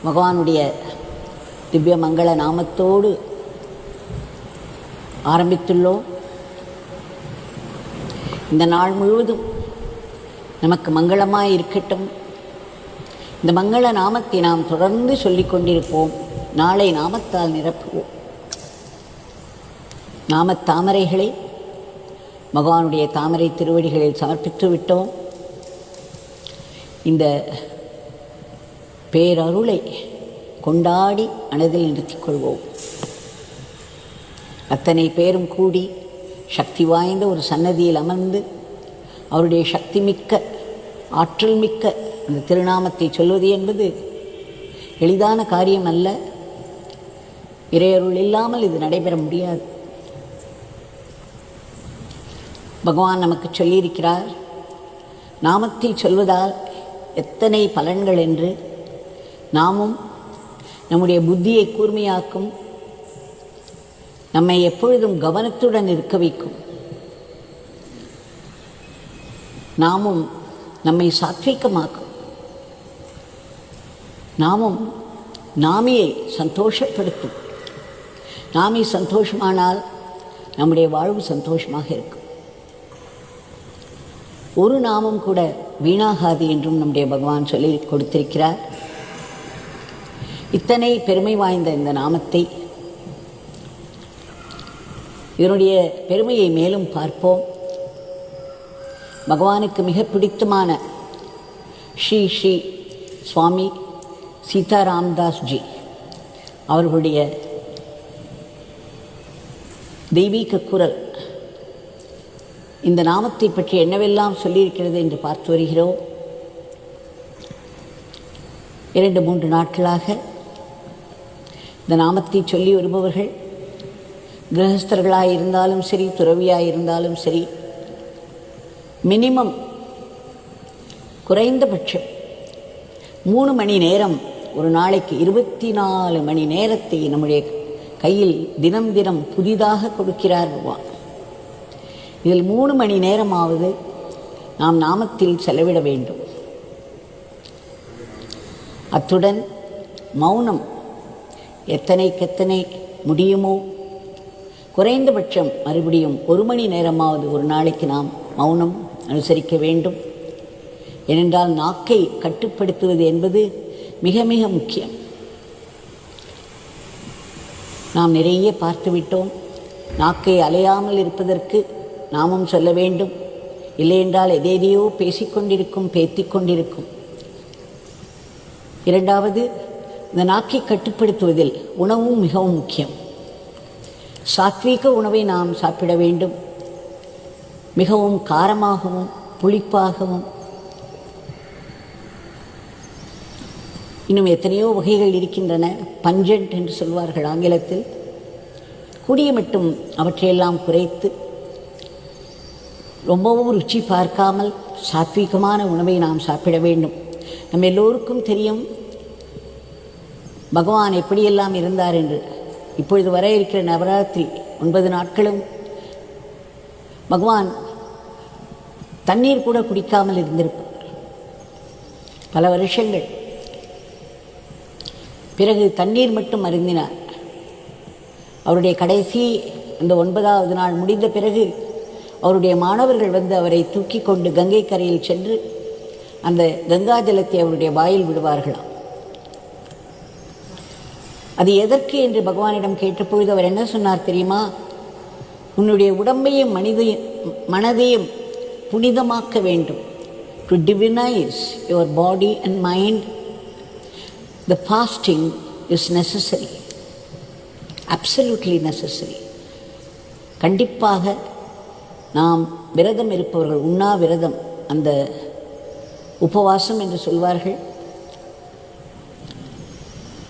பகவானுடைய திவ்ய மங்கள நாமத்தோடு ஆரம்பித்துள்ளோம். இந்த நாள் முழுவதும் நமக்கு மங்களமாக இருக்கட்டும். இந்த மங்கள நாமத்தை நாம் தொடர்ந்து சொல்லிக் கொண்டிருப்போம். நாளை நாமத்தால் நிரப்புவோம். நாமத்தாமரைகளை பகவானுடைய தாமரை திருவடிகளில் சமர்ப்பித்து விட்டோம். இந்த பேரருளை கொண்டாடி மனதில் நிறுத்திக் கொள்வோம். அத்தனை பேரும் கூடி சக்தி வாய்ந்த ஒரு சன்னதியில் அமர்ந்து அவருடைய சக்தி மிக்க ஆற்றல் மிக்க அந்த திருநாமத்தை சொல்வது என்பது எளிதான காரியம் அல்ல. இறையருள் இல்லாமல் இது நடைபெற முடியாது. பகவான் நமக்கு சொல்லியிருக்கிறார், நாமத்தை சொல்வதால் எத்தனை பலன்கள் என்று. நாமும் நம்முடைய புத்தியை கூர்மையாக்கும், நம்மை எப்பொழுதும் கவனத்துடன் இருக்க வைக்கும். நாமும் நம்மை சாத்வீகமாக்கும். நாமும் நாமியை சந்தோஷப்படுத்தும். நாமி சந்தோஷமானால் நம்முடைய வாழ்வு சந்தோஷமாக இருக்கும். ஒரு நாமம் கூட வீணாகாது என்றும் நம்முடைய பகவான் சொல்லி கொடுத்திருக்கிறார். இத்தனை பெருமை வாய்ந்த இந்த நாமத்தை, இதனுடைய பெருமையை மேலும் பார்ப்போம். பகவானுக்கு மிக பிடித்தமான ஸ்ரீ ஸ்ரீ சுவாமி சீதாராம்தாஸ்ஜி அவர்களுடைய தெய்வீக குரல் இந்த நாமத்தை பற்றி என்னவெல்லாம் சொல்லியிருக்கிறது என்று பார்த்து வருகிறோம். 2-3 நாட்களாக இந்த நாமத்தை சொல்லி வருபவர்கள் கிரகஸ்தர்களாக இருந்தாலும் சரி, துறவியாக இருந்தாலும் சரி, மினிமம் குறைந்தபட்சம் 3 மணி நேரம் ஒரு நாளைக்கு 24 மணி நேரத்தை நம்முடைய கையில் தினம் தினம் புதிதாக கொடுக்கிறார் பகவான். இதில் 3 மணி நேரமாவது நாம் நாமத்தில் செலவிட வேண்டும். அத்துடன் மௌனம் எத்தனைக்கெத்தனை முடியுமோ குறைந்தபட்சம் மறுபடியும் 1 மணி நேரமாவது ஒரு நாளைக்கு நாம் மௌனம் அனுசரிக்க வேண்டும். ஏனென்றால் நாக்கை கட்டுப்படுத்துவது என்பது மிக மிக முக்கியம். நாம் நிறைய பார்த்துவிட்டோம். நாக்கை அலையாமல் இருப்பதற்கு நாமும் சொல்ல வேண்டும். இல்லையென்றால் எதையோ பேசிக்கொண்டிருக்கும், பேத்திக்கொண்டிருக்கும். 2வது, இந்த நாக்கை கட்டுப்படுத்துவதில் உணவும் மிகவும் முக்கியம். சாத்வீக உணவை நாம் சாப்பிட வேண்டும். மிகவும் காரமாகவும் புளிப்பாகவும் இன்னும் எத்தனையோ வகைகள் இருக்கின்றன. பஞ்சன்ட் என்று சொல்வார்கள் ஆங்கிலத்தில். கூடிய மட்டும் அவற்றையெல்லாம் குறைத்து ரொம்பவும் ருச்சி பார்க்காமல் சாத்வீகமான உணவை நாம் சாப்பிட வேண்டும். நம்ம எல்லோருக்கும் தெரியும் பகவான் எப்படியெல்லாம் இருந்தார் என்று. இப்பொழுது வர இருக்கிற நவராத்திரி 9 நாட்களும் பகவான் தண்ணீர் கூட குடிக்காமல் இருந்திருப்பார் பல வருஷங்கள். பிறகு தண்ணீர் மட்டும் அருந்தினார். அவருடைய கடைசி அந்த 9வது நாள் முடிந்த பிறகு அவருடைய மாணவர்கள் வந்து அவரை தூக்கி கொண்டு கங்கை கரையில் சென்று அந்த கங்கா ஜலத்தை அவருடைய வாயில் விடுவார்களாம். அது எதற்கு என்று பகவானிடம் கேட்டபொழுது அவர் என்ன சொன்னார் தெரியுமா? உன்னுடைய உடம்பையும் மனதையும் புனிதமாக்க வேண்டும். To divinise your body and mind, the fasting is necessary, absolutely necessary. கண்டிப்பாக நாம் விரதம் இருப்பவர்கள், உண்ணா விரதம், அந்த உபவாசம் என்று சொல்வார்கள்,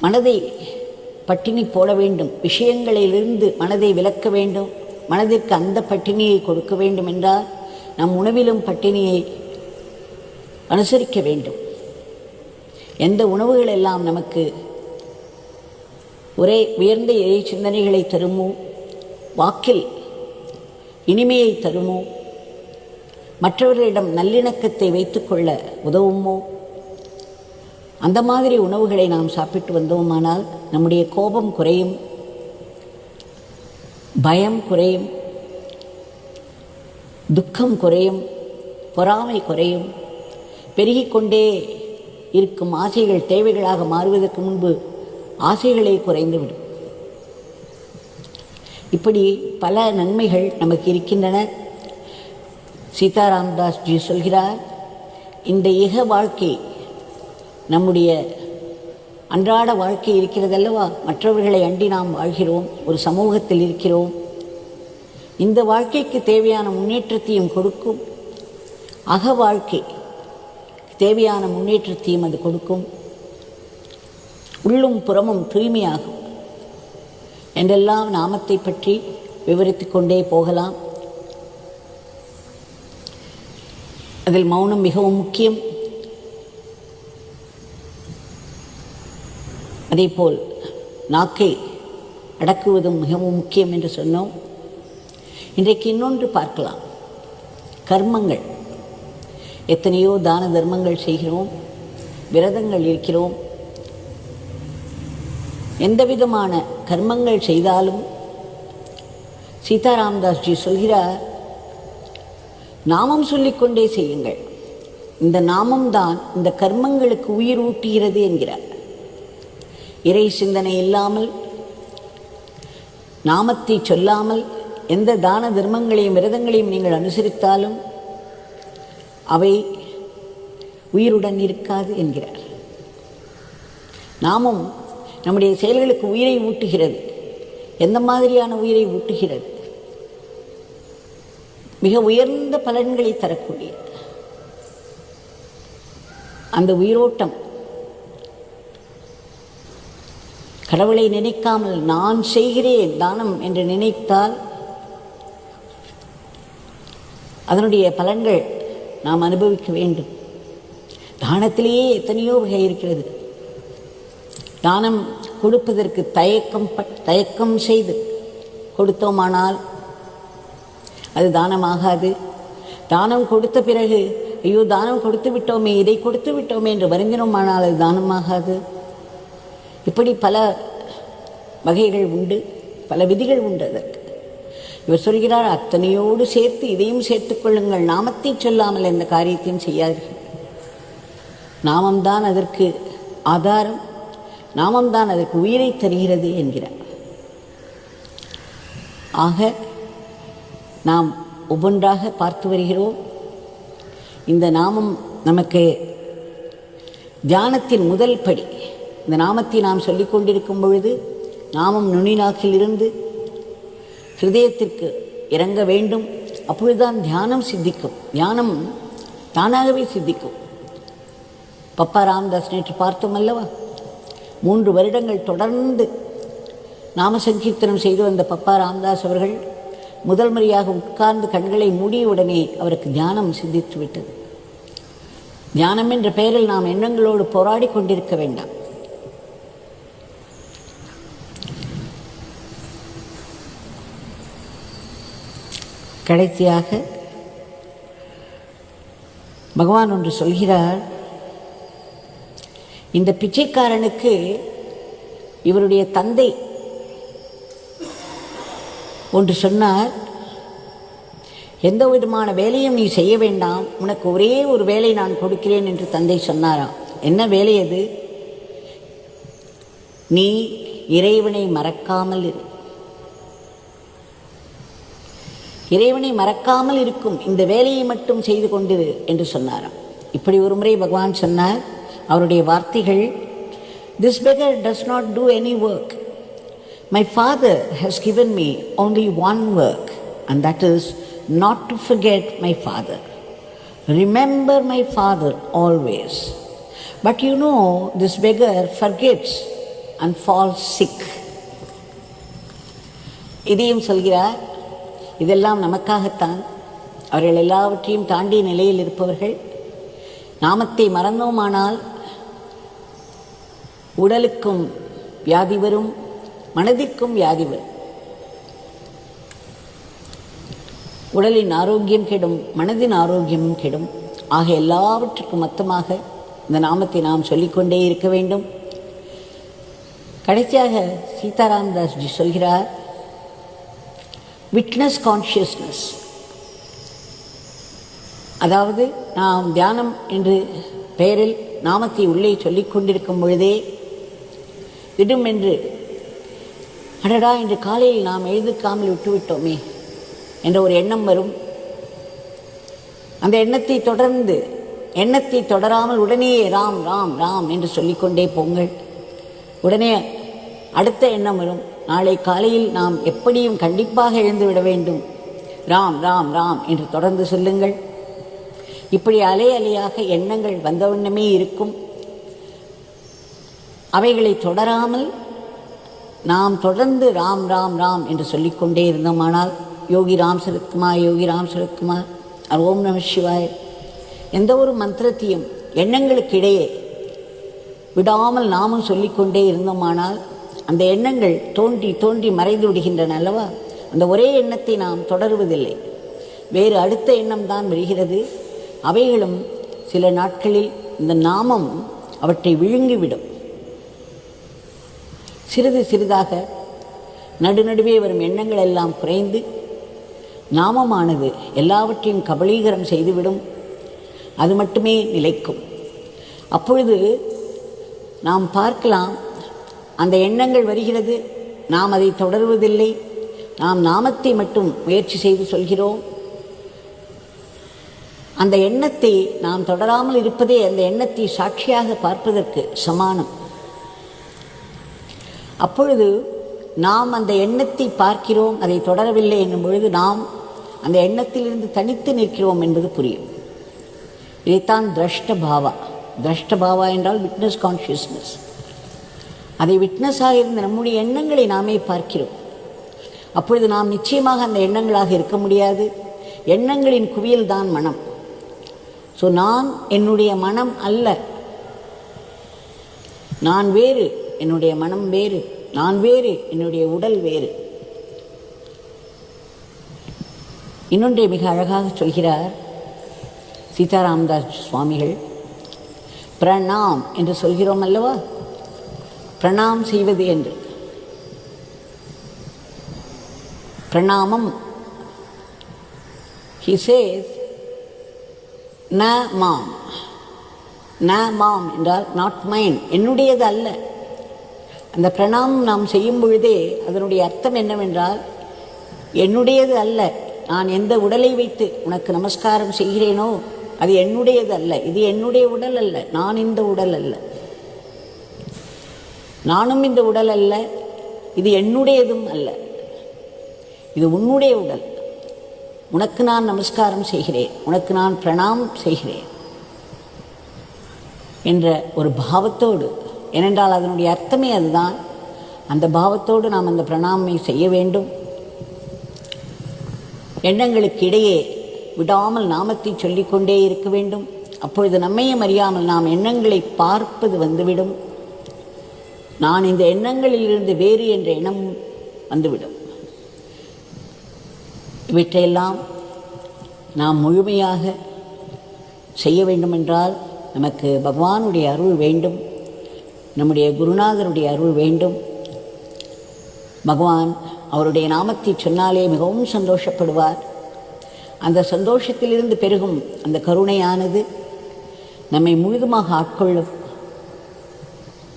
மனதை பட்டினி போட வேண்டும். விஷயங்களிலிருந்து மனதை விலக்க வேண்டும். மனதிற்கு அந்த பட்டினியை கொடுக்க வேண்டும் என்றால் நம் உணவிலும் பட்டினியை அனுசரிக்க வேண்டும். எந்த உணவுகள் எல்லாம் நமக்கு ஒரே உயர்ந்த இறை சிந்தனைகளை தருமோ, வாக்கில் இனிமையை தருமோ, மற்றவர்களிடம் நல்லிணக்கத்தை வைத்துக்கொள்ள உதவுமோ, அந்த மாதிரி உணவுகளை நாம் சாப்பிட்டு வந்தோமானால் நம்முடைய கோபம் குறையும், பயம் குறையும், துக்கம் குறையும், பொறாமை குறையும். பெருகிக்கொண்டே இருக்கும் ஆசைகள் தேவைகளாக மாறுவதற்கு முன்பு ஆசைகளே குறைந்துவிடும். இப்படி பல நன்மைகள் நமக்கு இருக்கின்றன. சீதாராமதாஸ் ஜி சொல்கிறார், இந்த இக வாழ்க்கை நம்முடைய அன்றாட வாழ்க்கை இருக்கிறதல்லவா, மற்றவர்களை அண்டி நாம் வாழ்கிறோம், ஒரு சமூகத்தில் இருக்கிறோம். இந்த வாழ்க்கைக்கு தேவையான முன்னேற்றத்தையும் கொடுக்கும், அக வாழ்க்கை தேவையான முன்னேற்றத்தையும் அது கொடுக்கும், உள்ளும் புறமும் தூய்மையாகும் என்றெல்லாம் நாமத்தை பற்றி விவரித்து கொண்டே போகலாம். அதில் மௌனம் மிகவும் முக்கியம். அதேபோல் நாக்கை அடக்குவதும் மிகவும் முக்கியம் என்று சொன்னோம். இன்றைக்கு இன்னொன்று பார்க்கலாம், கர்மங்கள். எத்தனையோ தான தர்மங்கள் செய்கிறோம், விரதங்கள் இருக்கிறோம். எந்த விதமான கர்மங்கள் செய்தாலும் சீதாராமதாஸ் ஜி சொல்கிறார், நாமம் சொல்லிக்கொண்டே செய்யுங்கள். இந்த நாமம்தான் இந்த கர்மங்களுக்கு உயிர் ஊட்டுகிறது என்கிறார். இறை சிந்தனை இல்லாமல், நாமத்தை சொல்லாமல் எந்த தான தர்மங்களையும் விரதங்களையும் நீங்கள் அனுசரித்தாலும் அவை உயிருடன் இருக்காது என்கிறார். நாமும் நம்முடைய செயல்களுக்கு உயிரை ஊட்டுகிறது. எந்த மாதிரியான உயிரை ஊட்டுகிறது? மிக உயர்ந்த பலன்களை தரக்கூடிய அந்த உயிரோட்டம். கடவுளை நினைக்காமல் நான் செய்கிறேன் தானம் என்று நினைத்தால் அதனுடைய பலன்கள் நாம் அனுபவிக்க வேண்டும். தானத்திலேயே எத்தனையோ வகை இருக்கிறது. தானம் கொடுப்பதற்கு தயக்கம் செய்து கொடுத்தோமானால் அது தானமாகாது. தானம் கொடுத்த பிறகு ஐயோ தானம் கொடுத்து விட்டோமே, இதை கொடுத்து விட்டோமே என்று வருந்தினோமானால் அது தானமாகாது. இப்படி பல வகைகள் உண்டு, பல விதிகள் உண்டு அதற்கு. இவர் சொல்கிறார், அத்தனையோடு சேர்த்து இதையும் சேர்த்துக் கொள்ளுங்கள், நாமத்தை சொல்லாமல் எந்த காரியத்தையும் செய்யாதீர்கள். நாமம்தான் அதற்கு ஆதாரம், நாமம்தான் அதற்கு உயிரை தருகிறது என்கிறார். ஆக நாம் ஒவ்வொன்றாக பார்த்து வருகிறோம். இந்த நாமம் நமக்கு தியானத்தின் முதல் படி. இந்த நாமத்தை நாம் சொல்லிக் கொண்டிருக்கும் பொழுது நாமம் நுனிநாக்கிலிருந்து ஹிருதயத்திற்கு இறங்க வேண்டும். அப்பொழுதுதான் தியானம் சித்திக்கும். தியானம் தானாகவே சித்திக்கும். பப்பா ராமதாஸ் நேற்று பார்த்தோம் அல்லவா, 3 வருடங்கள் தொடர்ந்து நாம சங்கீர்த்தனம் செய்து வந்த பப்பா ராமதாஸ் அவர்கள் முதல் முறையாக உட்கார்ந்து கண்களை மூடிய உடனே அவருக்கு தியானம் சித்தித்து விட்டது. தியானம் என்ற பெயரில் நாம் எண்ணங்களோடு போராடி கொண்டிருக்க வேண்டாம். கடைசியாக பகவான் ஒன்று சொல்கிறார். இந்த பிச்சைக்காரனுக்கு இவருடைய தந்தை ஒன்று சொன்னார், எந்த விதமான வேலையும் நீ செய்ய வேண்டாம், உனக்கு ஒரே ஒரு வேலை நான் கொடுக்கிறேன் என்று தந்தை சொன்னாராம். என்ன வேலை அது? நீ இறைவனை மறக்காமல் இரு. இறைவனை மறக்காமல் இருக்கும் இந்த வேலையை மட்டும் செய்து கொண்டிரு என்று சொன்னாராம். இப்படி ஒரு முறை பகவான் சொன்னார். அவருடைய வார்த்தைகள், this beggar does not do any work. My father has given me only one work, and that is not to forget my father. Remember my father always. But you know, this beggar forgets and falls sick. இதையும் சொல்கிறார். இதெல்லாம் நமக்காகத்தான். அவர்கள் எல்லாவற்றையும் தாண்டிய நிலையில் இருப்பவர்கள். நாமத்தை மறந்தோமானால் உடலுக்கும் வியாதி வரும், மனதிற்கும் வியாதி வரும். உடலின் ஆரோக்கியம் கெடும், மனதின் ஆரோக்கியமும் கெடும். ஆக எல்லாவற்றுக்கும் மொத்தமாக இந்த நாமத்தை நாம் சொல்லிக்கொண்டே இருக்க வேண்டும். கடைசியாக சீதாராமதாஸ் ஜி சொல்கிறார், விட்னஸ் கான்ஷியஸ்னஸ். அதாவது நாம் தியானம் என்று பெயரில் நாமத்தை உள்ளே சொல்லிக் கொண்டிருக்கும் பொழுதே திடும் என்று அடடா இன்று காலையில் நாம் எழுதிக்காமல் விட்டுவிட்டோமே என்ற ஒரு எண்ணம் வரும். அந்த எண்ணத்தை தொடராமல் உடனே ராம் ராம் ராம் என்று சொல்லிக்கொண்டே போங்கள். உடனே அடுத்த எண்ணம் வரும், நாளை காலையில் நாம் எப்படியும் கண்டிப்பாக எழுந்து விட வேண்டும், ராம் ராம் ராம் என்று தொடர்ந்து சொல்லுங்கள். இப்படி அலை அலையாக எண்ணங்கள் வந்தவண்ணமே இருக்கும். அவைகளை தொடராமல் நாம் தொடர்ந்து ராம் ராம் ராம் என்று சொல்லிக்கொண்டே இருந்தோமானால், யோகி ராம் சரத்குமார், யோகி ராம் சரத்குமார், ஓம் நம சிவாய், எந்த ஒரு மந்திரத்தையும் எண்ணங்களுக்கு இடையே விடாமல் நாமும் சொல்லிக்கொண்டே இருந்தோமானால் அந்த எண்ணங்கள் தோன்றி தோன்றி மறைந்து விடுகின்றன அல்லவா? அந்த ஒரே எண்ணத்தை நாம் தொடருவதில்லை, வேறு அடுத்த எண்ணம் தான் வருகிறது. அவைகளும் சில நாட்களில் இந்த நாமம் அவற்றை விழுங்கிவிடும். சிறிது சிறிதாக நடுநடுவே வரும் எண்ணங்கள் எல்லாம் குறைந்து நாமமானது எல்லாவற்றையும் கபலீகரம் செய்துவிடும். அது மட்டுமே நிலைக்கும். அப்பொழுது நாம் பார்க்கலாம், அந்த எண்ணங்கள் வருகிறது, நாம் அதை தொடருவதில்லை, நாம் நாமத்தை மட்டும் முயற்சி செய்து சொல்கிறோம். அந்த எண்ணத்தை நாம் தொடராமல் இருப்பதே அந்த எண்ணத்தை சாட்சியாக பார்ப்பதற்கு சமானம். அப்பொழுது நாம் அந்த எண்ணத்தை பார்க்கிறோம், அதை தொடரவில்லை என்னும் பொழுது நாம் அந்த எண்ணத்திலிருந்து தனித்து நிற்கிறோம் என்பது புரியும். இதைத்தான் திரஷ்டபாவா. திரஷ்டபாவா என்றால் விட்னஸ் கான்ஷியஸ்னஸ். அதை விட்னஸாக இருந்த நம்முடைய எண்ணங்களை நாமே பார்க்கிறோம். அப்பொழுது நாம் நிச்சயமாக அந்த எண்ணங்களாக இருக்க முடியாது. எண்ணங்களின் குவியல் தான் மனம். ஸோ நான் என்னுடைய மனம் அல்ல, நான் வேறு, என்னுடைய மனம் வேறு, நான் வேறு, என்னுடைய உடல் வேறு. இன்னொன்றை மிக அழகாக சொல்கிறார் சீதாராமதாஸ் சுவாமிகள். பிரணாம் என்று சொல்கிறோம் அல்லவா? பிரணாம் செய்வது என்று. பிரணாமம், he says, ந மாம். ந மாம் என்றால் நாட் மைன், என்னுடையது அல்ல. அந்த பிரணாமம் நாம் செய்யும் பொழுதே அதனுடைய அர்த்தம் என்னவென்றால், என்னுடையது அல்ல, நான் எந்த உடலை வைத்து உனக்கு நமஸ்காரம் செய்கிறேனோ அது என்னுடையது அல்ல, இது என்னுடைய உடல் அல்ல, நான் இந்த உடல் அல்ல, நானும் இந்த உடல் அல்ல, இது என்னுடையதும் அல்ல, இது உன்னுடைய உடல். உனக்கு நான் நமஸ்காரம் செய்கிறேன், உனக்கு நான் பிரணாமம் செய்கிறேன் என்ற ஒரு பாவத்தோடு, ஏனென்றால் அதனுடைய அர்த்தமே அதுதான். அந்த பாவத்தோடு நாம் அந்த பிரணாமை செய்ய வேண்டும். எண்ணங்களுக்கு இடையே விடாமல் நாமத்தை சொல்லிக்கொண்டே இருக்க வேண்டும். அப்பொழுது நம்மையும் அறியாமல் நாம் எண்ணங்களை பார்ப்பது வந்துவிடும். நான் இந்த எண்ணங்களிலிருந்து வேறு என்ற எண்ணம் வந்துவிடும். இவற்றையெல்லாம் நாம் முழுமையாக செய்ய வேண்டுமென்றால் நமக்கு பகவானுடைய அருள் வேண்டும், நம்முடைய குருநாதருடைய அருள் வேண்டும். பகவான் அவருடைய நாமத்தை சொன்னாலே மிகவும் சந்தோஷப்படுவார். அந்த சந்தோஷத்திலிருந்து பெருகும் அந்த கருணையானது நம்மை முழுதுமாக ஆட்கொள்ளும்.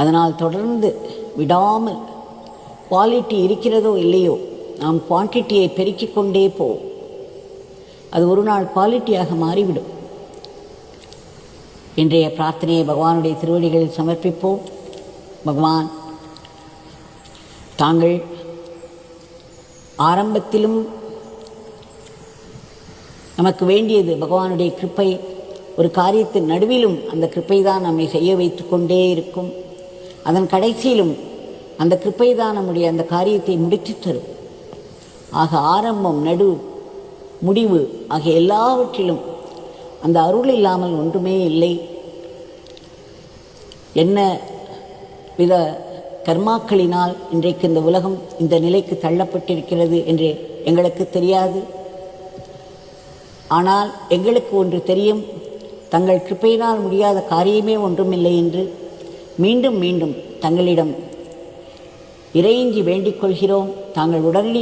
அதனால் தொடர்ந்து விடாமல் குவாலிட்டி இருக்கிறதோ இல்லையோ நாம் குவான்டிட்டியை பெருக்கிக் கொண்டே போவோம். அது ஒரு நாள் குவாலிட்டியாக மாறிவிடும். இன்றைய பிரார்த்தனையை பகவானுடைய திருவடிகளில் சமர்ப்பிப்போம். பகவான், தாங்கள் ஆரம்பத்திலும் நமக்கு வேண்டியது பகவானுடைய கிருப்பை. ஒரு காரியத்தின் நடுவிலும் அந்த கிருப்பை தான் நம்மை செய்ய வைத்து கொண்டே இருக்கும். அதன் கடைசியிலும் அந்த கிருப்பை தான் நம்முடைய அந்த காரியத்தை முடித்து தரும். ஆக ஆரம்பம், நடு, முடிவு ஆகிய எல்லாவற்றிலும் அந்த அருள் இல்லாமல் ஒன்றுமே இல்லை. என்ன வித கர்மாக்களினால் இன்றைக்கு இந்த உலகம் இந்த நிலைக்கு தள்ளப்பட்டிருக்கிறது என்று எங்களுக்கு தெரியாது. ஆனால் எங்களுக்கு ஒன்று தெரியும், தங்கள் கிருபையினால் முடியாத காரியமே ஒன்றுமில்லை என்று மீண்டும் மீண்டும் தங்களிடம் இறைஞ்சி வேண்டிக் கொள்கிறோம். தாங்கள் உடனடி